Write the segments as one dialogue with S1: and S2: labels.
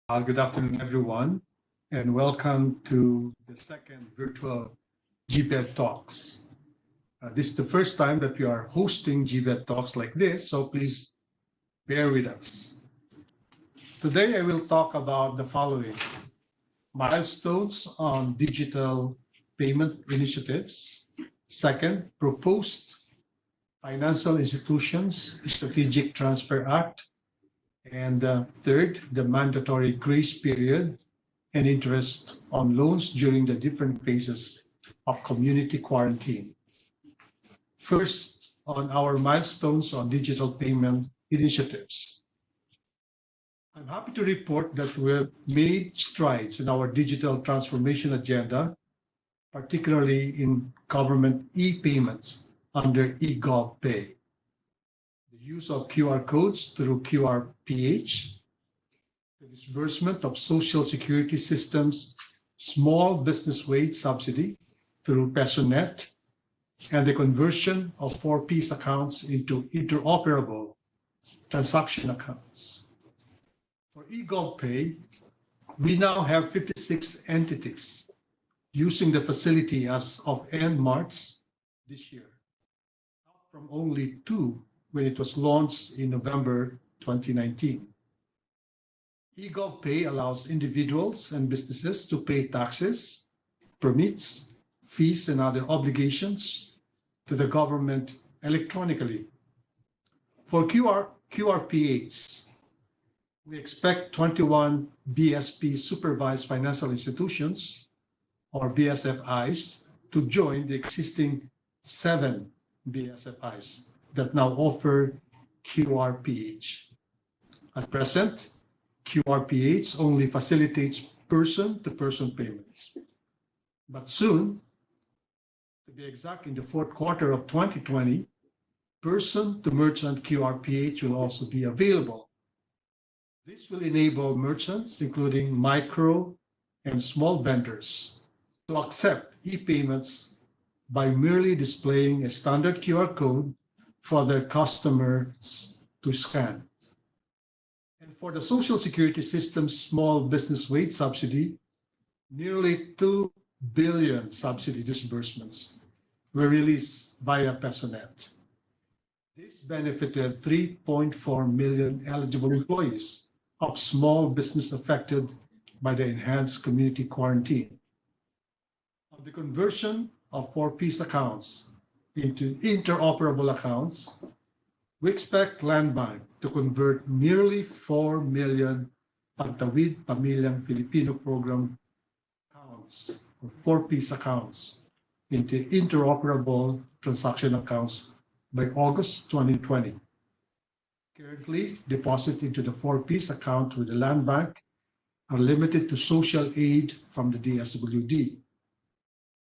S1: Good afternoon, everyone, and welcome to the second virtual GBED Talks. This is the first time that we are hosting GBED Talks like this, so please bear with us. Today, I will talk about the following: milestones on digital payment initiatives. Second, proposed Financial Institutions Strategic Transfer Act. And third, the mandatory grace period and interest on loans during the different phases of community quarantine. First, on our milestones on digital payment initiatives. I'm happy to report that we've made strides in our digital transformation agenda, particularly in government e-payments under eGovPay. Use of QR codes through QRPH, the disbursement of Social Security System's small business wage subsidy through PesoNet, and the conversion of 4Ps accounts into interoperable transaction accounts. For eGovPay, we now have 56 entities using the facility as of end March this year, up from only 2 when it was launched in November 2019. eGovPay allows individuals and businesses to pay taxes, permits, fees, and other obligations to the government electronically. For QRPH, we expect 21 BSP supervised financial institutions, or BSFIs, to join the existing 7 BSFIs that now offer QRPH. At present, QRPH only facilitates person-to-person payments. But soon, to be exact, in the fourth quarter of 2020, person-to-merchant QRPH will also be available. This will enable merchants, including micro and small vendors, to accept e-payments by merely displaying a standard QR code for their customers to scan. And for the Social Security System's small business wage subsidy, nearly 2 billion subsidy disbursements were released via PesoNet. This benefited 3.4 million eligible employees of small business affected by the enhanced community quarantine. On the conversion of 4Ps accounts into interoperable accounts, we expect Land Bank to convert nearly 4 million Pagtawid Pamilyang Filipino program accounts, or 4Ps accounts, into interoperable transaction accounts by August 2020. Currently, deposits into the 4Ps account with the Land Bank are limited to social aid from the DSWD.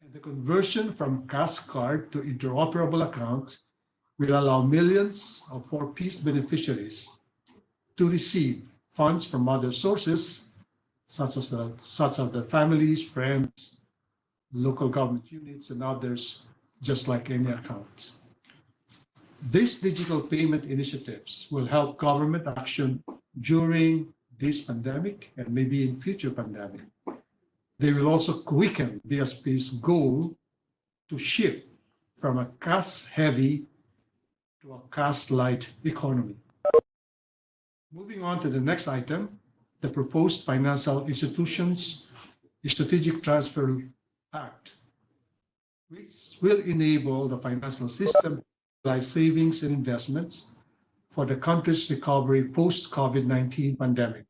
S1: And the conversion from cash card to interoperable account will allow millions of 4Ps beneficiaries to receive funds from other sources, such as their families, friends, local government units, and others, just like any account. These digital payment initiatives will help government action during this pandemic and maybe in future pandemic. They will also quicken BSP's goal to shift from a cash-heavy to a cash-light economy. Moving on to the next item, the proposed Financial Institutions Strategic Transfer Act, which will enable the financial system to utilize savings and investments for the country's recovery post-COVID-19 pandemic.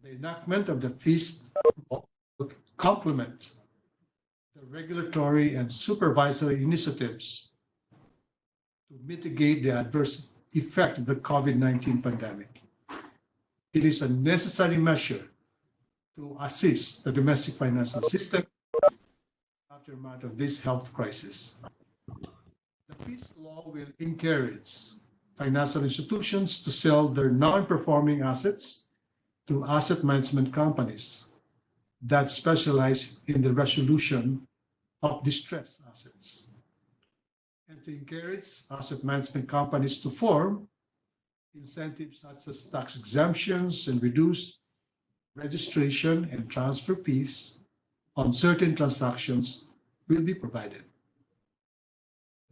S1: The enactment of the FIST will complement the regulatory and supervisory initiatives to mitigate the adverse effect of the COVID-19 pandemic. It is a necessary measure to assist the domestic financial system after aftermath of this health crisis. The FIST law will encourage financial institutions to sell their non-performing assets to asset management companies that specialize in the resolution of distressed assets, and to encourage asset management companies to form incentives such as tax exemptions and reduced registration and transfer fees on certain transactions will be provided.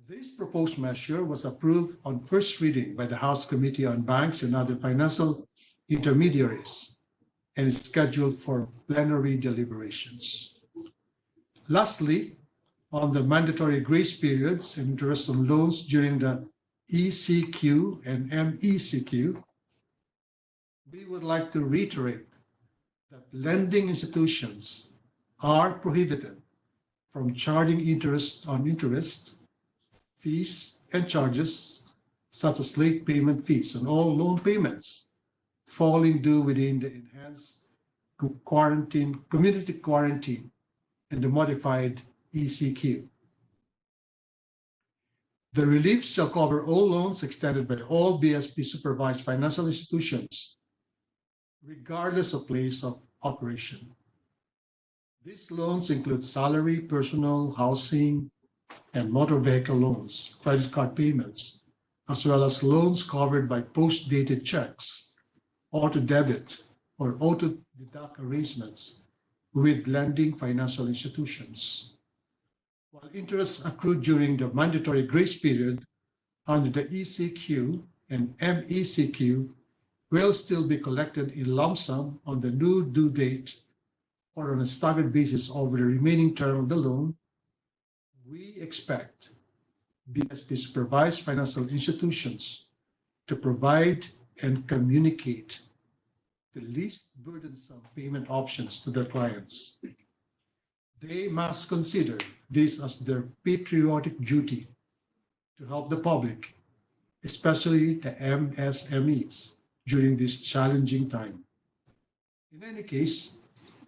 S1: This proposed measure was approved on first reading by the House Committee on Banks and Other Financial Intermediaries and is scheduled for plenary deliberations. Lastly, on the mandatory grace periods and interest on loans during the ECQ and MECQ, we would like to reiterate that lending institutions are prohibited from charging interest on interest, fees, and charges, such as late payment fees on all loan payments falling due within the enhanced community quarantine and the modified ECQ. The relief shall cover all loans extended by all BSP supervised financial institutions, regardless of place of operation. These loans include salary, personal, housing, and motor vehicle loans, credit card payments, as well as loans covered by post-dated checks, auto-debit, or auto-deduct arrangements with lending financial institutions. While interest accrued during the mandatory grace period under the ECQ and MECQ will still be collected in lump sum on the new due date or on a staggered basis over the remaining term of the loan, we expect BSP supervised financial institutions to provide and communicate the least burdensome payment options to their clients. They must consider this as their patriotic duty to help the public, especially the MSMEs, during this challenging time. In any case,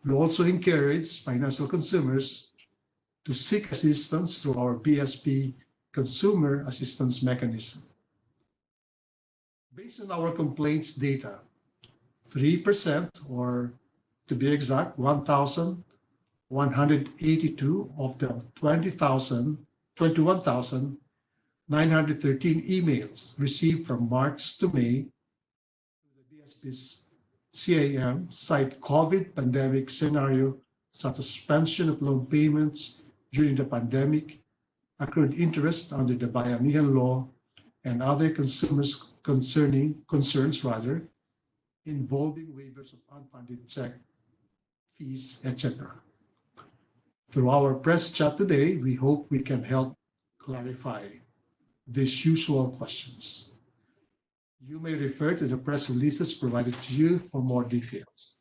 S1: we also encourage financial consumers to seek assistance through our BSP Consumer Assistance Mechanism. Based on our complaints data, 3%, or to be exact, 1,182 of the 21,913 emails received from March to May to the BSP's CAM cite COVID pandemic scenario such as suspension of loan payments during the pandemic, accrued interest under the Bayanihan Law, and other consuns involving waivers of unfunded check fees, etc. Through our press chat today, we hope we can help clarify these usual questions. You may refer to the press releases provided to you for more details.